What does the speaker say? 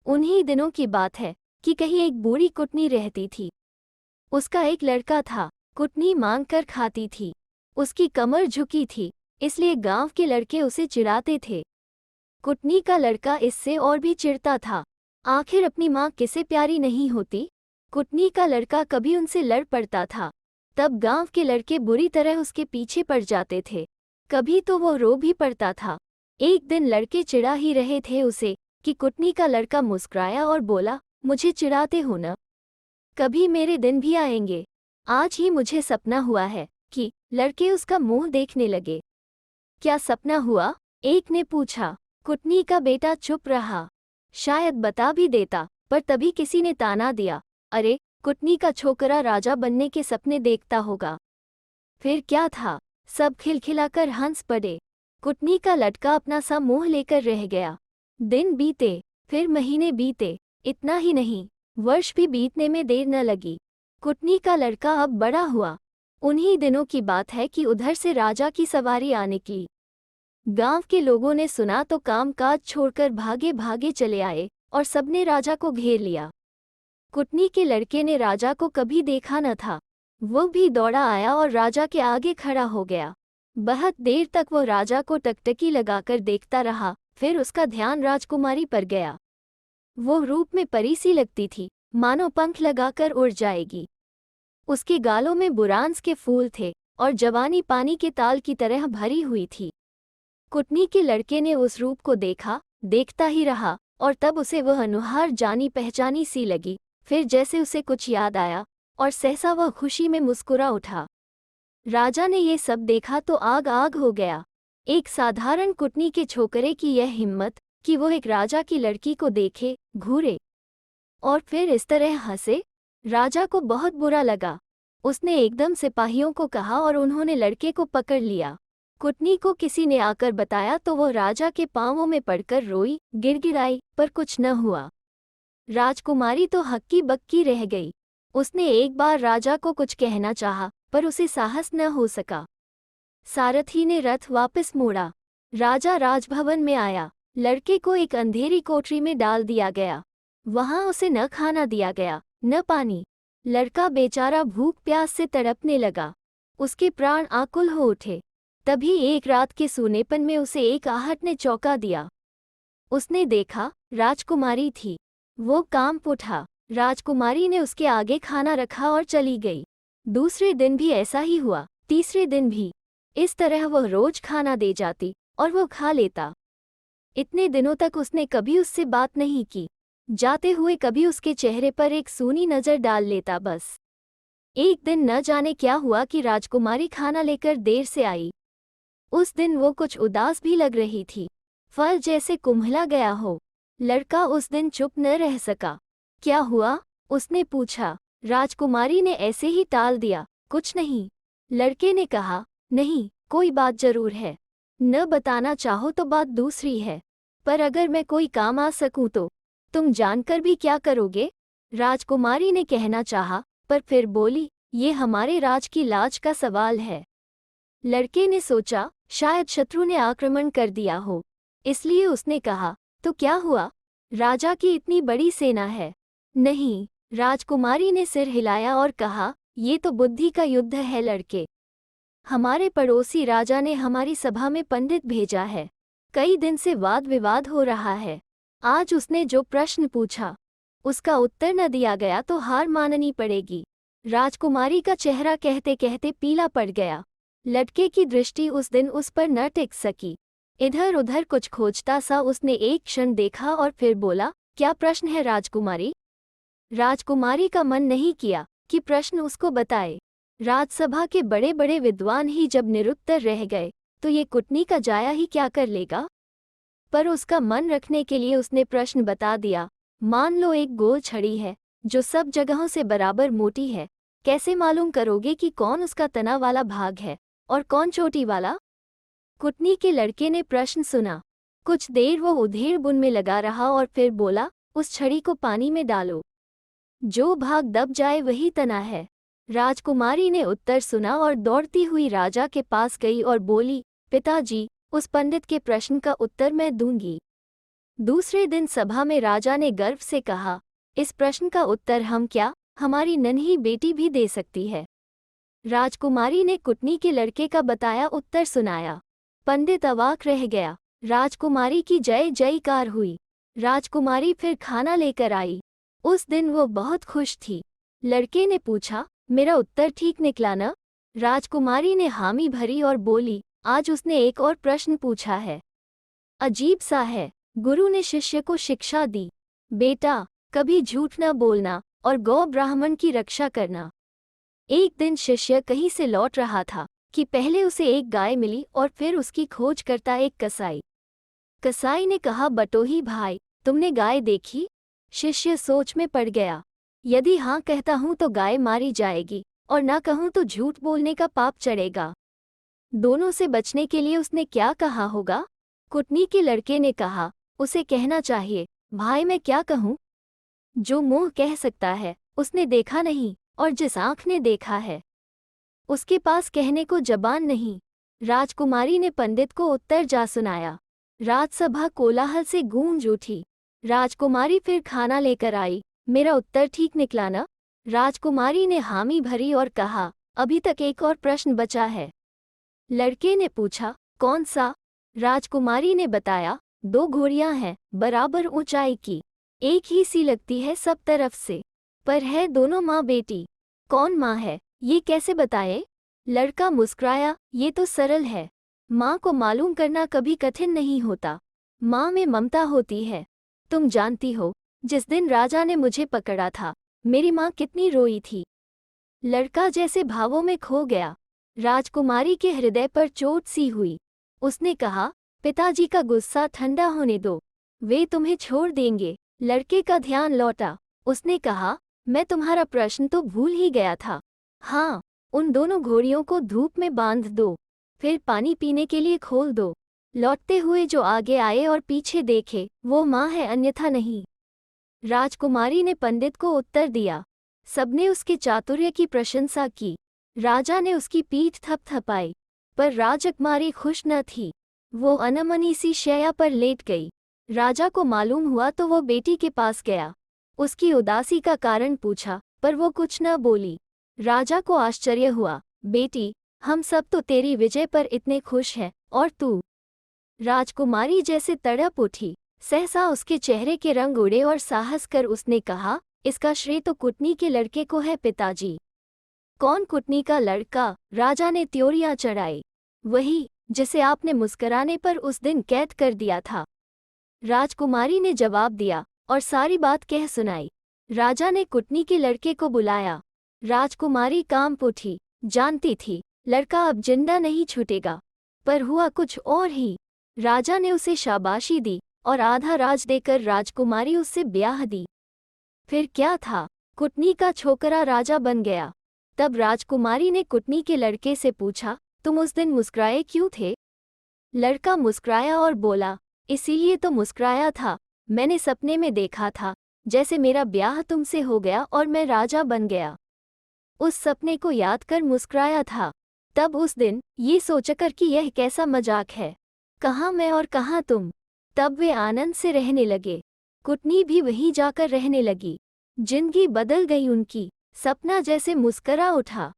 उन्हीं दिनों की बात है कि कहीं एक बूढ़ी कुटनी रहती थी। उसका एक लड़का था। कुटनी मांग कर खाती थी। उसकी कमर झुकी थी, इसलिए गांव के लड़के उसे चिढ़ाते थे। कुटनी का लड़का इससे और भी चिढ़ता था। आखिर अपनी माँ किसे प्यारी नहीं होती। कुटनी का लड़का कभी उनसे लड़ पड़ता था, तब गांव के लड़के बुरी तरह उसके पीछे पड़ जाते थे। कभी तो वो रो भी पड़ता था। एक दिन लड़के चिढ़ा ही रहे थे उसे कि कुटनी का लड़का मुस्कुराया और बोला, मुझे चिढ़ाते हो न, कभी मेरे दिन भी आएंगे। आज ही मुझे सपना हुआ है कि लड़के उसका मुंह देखने लगे। क्या सपना हुआ? एक ने पूछा। कुटनी का बेटा चुप रहा। शायद बता भी देता, पर तभी किसी ने ताना दिया, अरे कुटनी का छोकरा राजा बनने के सपने देखता होगा। फिर क्या था, सब खिलखिलाकर हंस पड़े। कुटनी का लड़का अपना सा मुंह लेकर रह गया। दिन बीते, फिर महीने बीते, इतना ही नहीं, वर्ष भी बीतने में देर न लगी। कुटनी का लड़का अब बड़ा हुआ। उन्हीं दिनों की बात है कि उधर से राजा की सवारी आ निकली। गांव के लोगों ने सुना तो कामकाज छोड़कर भागे भागे चले आए और सबने राजा को घेर लिया। कुटनी के लड़के ने राजा को कभी देखा न था। वो भी दौड़ा आया और राजा के आगे खड़ा हो गया। बहुत देर तक वो राजा को टकटकी लगाकर देखता रहा, फिर उसका ध्यान राजकुमारी पर गया। वो रूप में परी सी लगती थी, मानो पंख लगाकर उड़ जाएगी। उसके गालों में बुरांस के फूल थे और जवानी पानी के ताल की तरह भरी हुई थी। कुटनी के लड़के ने उस रूप को देखा, देखता ही रहा, और तब उसे वह अनुहार जानी पहचानी सी लगी। फिर जैसे उसे कुछ याद आया और सहसा वह खुशी में मुस्कुरा उठा। राजा ने ये सब देखा तो आग आग हो गया। एक साधारण कुटनी के छोकरे की यह हिम्मत कि वो एक राजा की लड़की को देखे, घूरे और फिर इस तरह हंसे। राजा को बहुत बुरा लगा। उसने एकदम सिपाहियों को कहा और उन्होंने लड़के को पकड़ लिया। कुटनी को किसी ने आकर बताया तो वो राजा के पांवों में पड़कर रोई, गिड़गिड़ाई, पर कुछ न हुआ। राजकुमारी तो हक्की बक्की रह गई। उसने एक बार राजा को कुछ कहना चाहा, पर उसे साहस न हो सका। सारथी ने रथ वापस मोड़ा। राजा राजभवन में आया। लड़के को एक अंधेरी कोठरी में डाल दिया गया। वहां उसे न खाना दिया गया, न पानी। लड़का बेचारा भूख प्यास से तड़पने लगा। उसके प्राण आकुल हो उठे। तभी एक रात के सूनेपन में उसे एक आहट ने चौंका दिया। उसने देखा, राजकुमारी थी। वो कांप उठा। राजकुमारी ने उसके आगे खाना रखा और चली गई। दूसरे दिन भी ऐसा ही हुआ, तीसरे दिन भी। इस तरह वह रोज खाना दे जाती और वो खा लेता। इतने दिनों तक उसने कभी उससे बात नहीं की। जाते हुए कभी उसके चेहरे पर एक सूनी नज़र डाल लेता बस। एक दिन न जाने क्या हुआ कि राजकुमारी खाना लेकर देर से आई। उस दिन वो कुछ उदास भी लग रही थी, फल जैसे कुम्हला गया हो। लड़का उस दिन चुप न रह सका। क्या हुआ? उसने पूछा। राजकुमारी ने ऐसे ही टाल दिया, कुछ नहीं। लड़के ने कहा, नहीं, कोई बात जरूर है। न बताना चाहो तो बात दूसरी है, पर अगर मैं कोई काम आ सकूं तो तुम जानकर भी क्या करोगे? राजकुमारी ने कहना चाहा, पर फिर बोली, ये हमारे राज की लाज का सवाल है। लड़के ने सोचा, शायद शत्रु ने आक्रमण कर दिया हो, इसलिए उसने कहा, तो क्या हुआ? राजा की इतनी बड़ी सेना है। नहीं, राजकुमारी ने सिर हिलाया और कहा, ये तो बुद्धि का युद्ध है लड़के। हमारे पड़ोसी राजा ने हमारी सभा में पंडित भेजा है। कई दिन से वाद विवाद हो रहा है। आज उसने जो प्रश्न पूछा, उसका उत्तर न दिया गया तो हार माननी पड़ेगी। राजकुमारी का चेहरा कहते कहते पीला पड़ गया। लड़के की दृष्टि उस दिन उस पर न टिक सकी। इधर उधर कुछ खोजता सा उसने एक क्षण देखा और फिर बोला, क्या प्रश्न है राजकुमारी? राजकुमारी का मन नहीं किया कि प्रश्न उसको बताए। राजसभा के बड़े बड़े विद्वान ही जब निरुत्तर रह गए तो ये कुटनी का जाया ही क्या कर लेगा। पर उसका मन रखने के लिए उसने प्रश्न बता दिया, मान लो एक गोल छड़ी है जो सब जगहों से बराबर मोटी है। कैसे मालूम करोगे कि कौन उसका तना वाला भाग है और कौन चोटी वाला? कुटनी के लड़के ने प्रश्न सुना। कुछ देर वो उधेड़ बुन में लगा रहा और फिर बोला, उस छड़ी को पानी में डालो, जो भाग दब जाए वही तना है। राजकुमारी ने उत्तर सुना और दौड़ती हुई राजा के पास गई और बोली, पिताजी, उस पंडित के प्रश्न का उत्तर मैं दूंगी। दूसरे दिन सभा में राजा ने गर्व से कहा, इस प्रश्न का उत्तर हम क्या, हमारी नन्ही बेटी भी दे सकती है। राजकुमारी ने कुटनी के लड़के का बताया उत्तर सुनाया। पंडित अवाक रह गया। राजकुमारी की जय जयकार हुई। राजकुमारी फिर खाना लेकर आई। उस दिन वो बहुत खुश थी। लड़के ने पूछा, मेरा उत्तर ठीक निकला न? राजकुमारी ने हामी भरी और बोली, आज उसने एक और प्रश्न पूछा है, अजीब सा है। गुरु ने शिष्य को शिक्षा दी, बेटा कभी झूठ न बोलना और गौ ब्राह्मण की रक्षा करना। एक दिन शिष्य कहीं से लौट रहा था कि पहले उसे एक गाय मिली और फिर उसकी खोज करता एक कसाई। कसाई ने कहा, बटोही भाई, तुमने गाय देखी? शिष्य सोच में पड़ गया। यदि हाँ कहता हूँ तो गाय मारी जाएगी और ना कहूँ तो झूठ बोलने का पाप चढ़ेगा। दोनों से बचने के लिए उसने क्या कहा होगा? कुटनी के लड़के ने कहा, उसे कहना चाहिए, भाई मैं क्या कहूँ? जो मुंह कह सकता है उसने देखा नहीं, और जिस आँख ने देखा है उसके पास कहने को जबान नहीं। राजकुमारी ने पंडित को उत्तर जा सुनाया। राजसभा कोलाहल से गूंज उठी। राजकुमारी फिर खाना लेकर आई, मेरा उत्तर ठीक निकला न? राजकुमारी ने हामी भरी और कहा, अभी तक एक और प्रश्न बचा है। लड़के ने पूछा, कौन सा? राजकुमारी ने बताया, 2 घोड़ियां हैं, बराबर ऊंचाई की, एक ही सी लगती है सब तरफ से, पर है दोनों माँ बेटी। कौन माँ है, ये कैसे बताए? लड़का मुस्कुराया, ये तो सरल है। माँ को मालूम करना कभी कठिन नहीं होता। माँ में ममता होती है। तुम जानती हो, जिस दिन राजा ने मुझे पकड़ा था, मेरी माँ कितनी रोई थी। लड़का जैसे भावों में खो गया। राजकुमारी के हृदय पर चोट सी हुई। उसने कहा, पिताजी का गुस्सा ठंडा होने दो, वे तुम्हें छोड़ देंगे। लड़के का ध्यान लौटा। उसने कहा, मैं तुम्हारा प्रश्न तो भूल ही गया था। हाँ, उन दोनों घोड़ियों को धूप में बांध दो, फिर पानी पीने के लिए खोल दो। लौटते हुए जो आगे आए और पीछे देखे, वो माँ है, अन्यथा नहीं। राजकुमारी ने पंडित को उत्तर दिया। सबने उसके चातुर्य की प्रशंसा की। राजा ने उसकी पीठ थपथपाई, पर राजकुमारी खुश न थी। वो अनमनी सी शैया पर लेट गई। राजा को मालूम हुआ तो वो बेटी के पास गया। उसकी उदासी का कारण पूछा, पर वो कुछ न बोली। राजा को आश्चर्य हुआ, बेटी, हम सब तो तेरी विजय पर इतने खुश हैं, और तू? राजकुमारी जैसे तड़प उठी। सहसा उसके चेहरे के रंग उड़े और साहस कर उसने कहा, इसका श्रेय तो कुटनी के लड़के को है पिताजी। कौन कुटनी का लड़का? राजा ने त्योरियां चढ़ाई। वही, जिसे आपने मुस्कुराने पर उस दिन कैद कर दिया था। राजकुमारी ने जवाब दिया और सारी बात कह सुनाई। राजा ने कुटनी के लड़के को बुलाया। राजकुमारी कांप उठी। जानती थी, लड़का अब जिंदा नहीं छूटेगा, पर हुआ कुछ और ही। राजा ने उसे शाबाशी दी और आधा राज देकर राजकुमारी उससे ब्याह दी। फिर क्या था, कुटनी का छोकरा राजा बन गया। तब राजकुमारी ने कुटनी के लड़के से पूछा, तुम उस दिन मुस्कुराए क्यों थे? लड़का मुस्कुराया और बोला, इसीलिए तो मुस्कुराया था, मैंने सपने में देखा था जैसे मेरा ब्याह तुमसे हो गया और मैं राजा बन गया। उस सपने को याद कर मुस्कुराया था। तब उस दिन ये सोचकर कि यह कैसा मजाक है, कहाँ मैं और कहाँ तुम। तब वे आनंद से रहने लगे। कुटनी भी वहीं जाकर रहने लगी। जिंदगी बदल गई उनकी। सपना जैसे मुस्करा उठा।